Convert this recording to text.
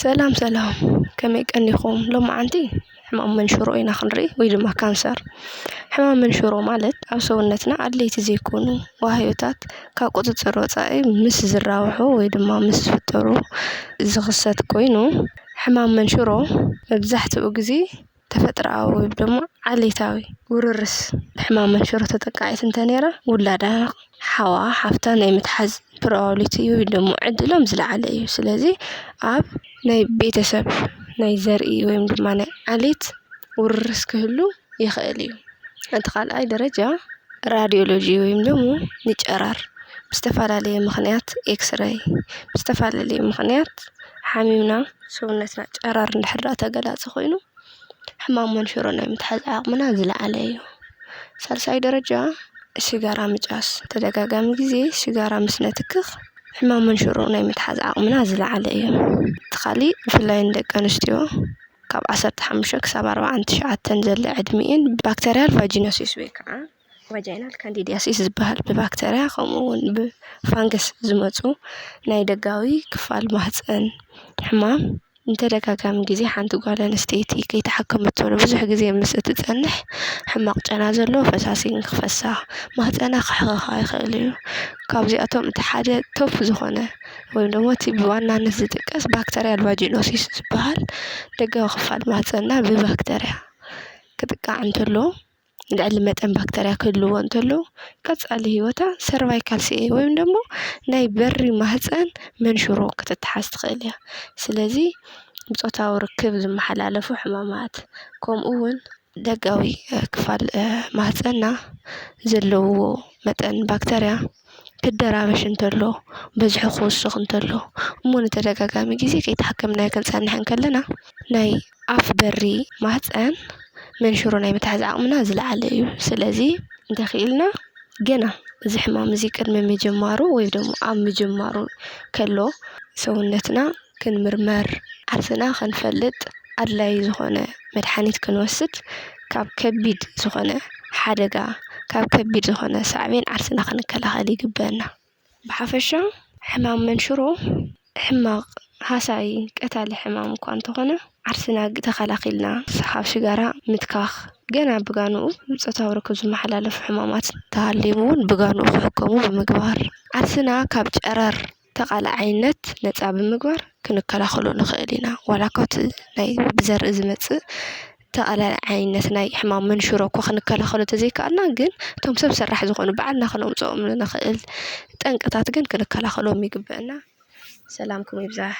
ሰላም ከመይ ቀኒኹም ሎማዓንቲ ሕማም መንሽሮ ኢና ክንርኢ ወይ ድማ ካንሰር ሕማም መንሽሮ ማለት ኣብ ሰውነትና ኣድለይቲ ዘይኮኑ ዋህዮታት ካብ ቁፅፅር ወፃኢ ምስ ዝራብሑ ወይ ድማ ምስ ዝፍጠሩ ዝኽሰት ኮይኑ ሕማም መንሽሮ መብዛሕትኡ ግዜ ተፈጥሮኣዊ ወይ ድማ ዓሌታዊ ውርርስ ሕማም መንሽሮ ተጠቃዒት እንተነይራ ውላዳ ሓዋ ሓፍታ ናይ ምትሓዝ ፕሮባቢሊቲ ወይ ድማ ዕድሎም ዝለዓለ እዩ። ስለዚ ኣብ ናይ ቤተሰብ ናይ ዘርኢ ወይ ድማ ናይ ዓሌት ውርርስ ክህሉ ይኽእል እዩ። እቲ ካልኣይ ደረጃ ራድዮሎጂ ወይ ደግሞ ንጨረር ብዝተፈላለየ ምኽንያት ኤክስረይ ብዝተፈላለየ ምኽንያት ሓሚምና ሰውነትና ጨረር እንድሕር ዳኣ ተገላፂ ኮይኑ ሕማም መንሽሮ ናይ ምትሓዝ ዓቕምና ዝለዓለ እዩ። ሳልሳይ ደረጃ ሲጋራ ምጫስ ተደጋጋሚ ግዜ ሲጋራ ምስ ነትክኽ ሕማም መንሽሮ ናይ ምትሓዝ ዓቕምና ዝለዓለ እዩ። እቲ ካሊእ ብፍላይ ንደቂ ኣንስትዮ ካብ 15 ክሳብ 49 ዘሎ ዕድሚአን ባክተርያል ቫጂኖሲስ ወይ ከዓ ቫጃይናል ካንዲዲያሲስ ዝበሃል ብባክተርያ ከምኡውን ብፋንገስ ዝመፁ ናይ ደጋዊ ክፋል ማህፀን ሕማም እንተደጋጋሚ ግዜ ሓንቲ ጓል ኣንስተይቲ ከይተሓከመቶ ብዙሕ ግዜ ምስ እትፀንሕ ሕማቕ ጨና ዘለዎ ፈሳሲ ክፈስስ ማህፀና ክሕኸኻ ይኽእል እዩ። ካብዚኣቶም እቲ ሓደ ቶፕ ዝኾነ ወይ ድማ እቲ ብዋናነት ዝጥቀስ ባክተርያል ቫጂኖሲስ ዝበሃል ደጋዊ ክፋል ማህፀንና ብባክተርያ ክጥቃዕ እንተሎ ልዕሊ መጠን ባክተርያ ክህልዎ እንተሎ ቀፃሊ ሂወታ ሰርቫይካል ሲኤ ወይ ድማ ናይ በሪ ማህፀን መንሽሮ ክትትሓዝ ትኽእል እያ። ስለዚ ብፆታዊ ርክብ ዝመሓላለፉ ሕማማት ከምኡውን ደጋዊ ክፋል ማህፀንና ዘለውዎ መጠን ባክተርያ ክደራበሽ እንተሎ በዝሑ ክውስኽ እንተሎ እሞ ንተደጋጋሚ ግዜ ከይተሓከምናዮ ክንፀንሕ ከለና ናይ ኣፍ በሪ ማህፀን መንሽሮ ናይ ምትሓዝ ዓቕምና ዝለዓለ እዩ። ስለዚ እንተኺኢልና ገና እዚ ሕማም እዚ ቅድሚ ምጅማሩ ወይ ድማ ኣብ ምጅማሩ ከሎ ሰውነትና ክንምርመር ዓርስና ክንፈልጥ ኣድላይ ዝኾነ መድሓኒት ክንወስድ ካብ ከቢድ ዝኾነ ሓደጋ ካብ ከቢድ ዝኾነ ሳዕቤን ዓርስና ክንከላኸል ይግበአና። ብሓፈሻ ሕማም መንሽሮ ሕማቕ ሃሳይ ቀታሊ ሕማም እኳ እንተኾነ ዓርስና ተኸላኺልና ካብ ሽጋራ ምትካኽ ገና ብጋንኡ ፆታዊ ርክብ ዝመሓላለፉ ሕማማት እንተሃልዮም እውን ብጋንኡ ክሕከሙ ብምግባር ዓርስና ካብ ጨረር ተቓላዓይነት ነፃ ብምግባር ክንከላኸሎ ንኽእል ኢና። ዋላ እኳ እቲ ናይ ብዘርኢ ዝመፅእ ተቓላዓይነት ናይ ሕማም መንሽሮ እኳ ክንከላኸሎ እንተዘይከኣልና ግን እቶም ሰብ ስራሕ ዝኾኑ ባዕልና ክነምፅኦም ንኽእል ጠንቅታት ግን ክንከላኸሎም ይግበአና። ሰላምኩም ይብዛሕ።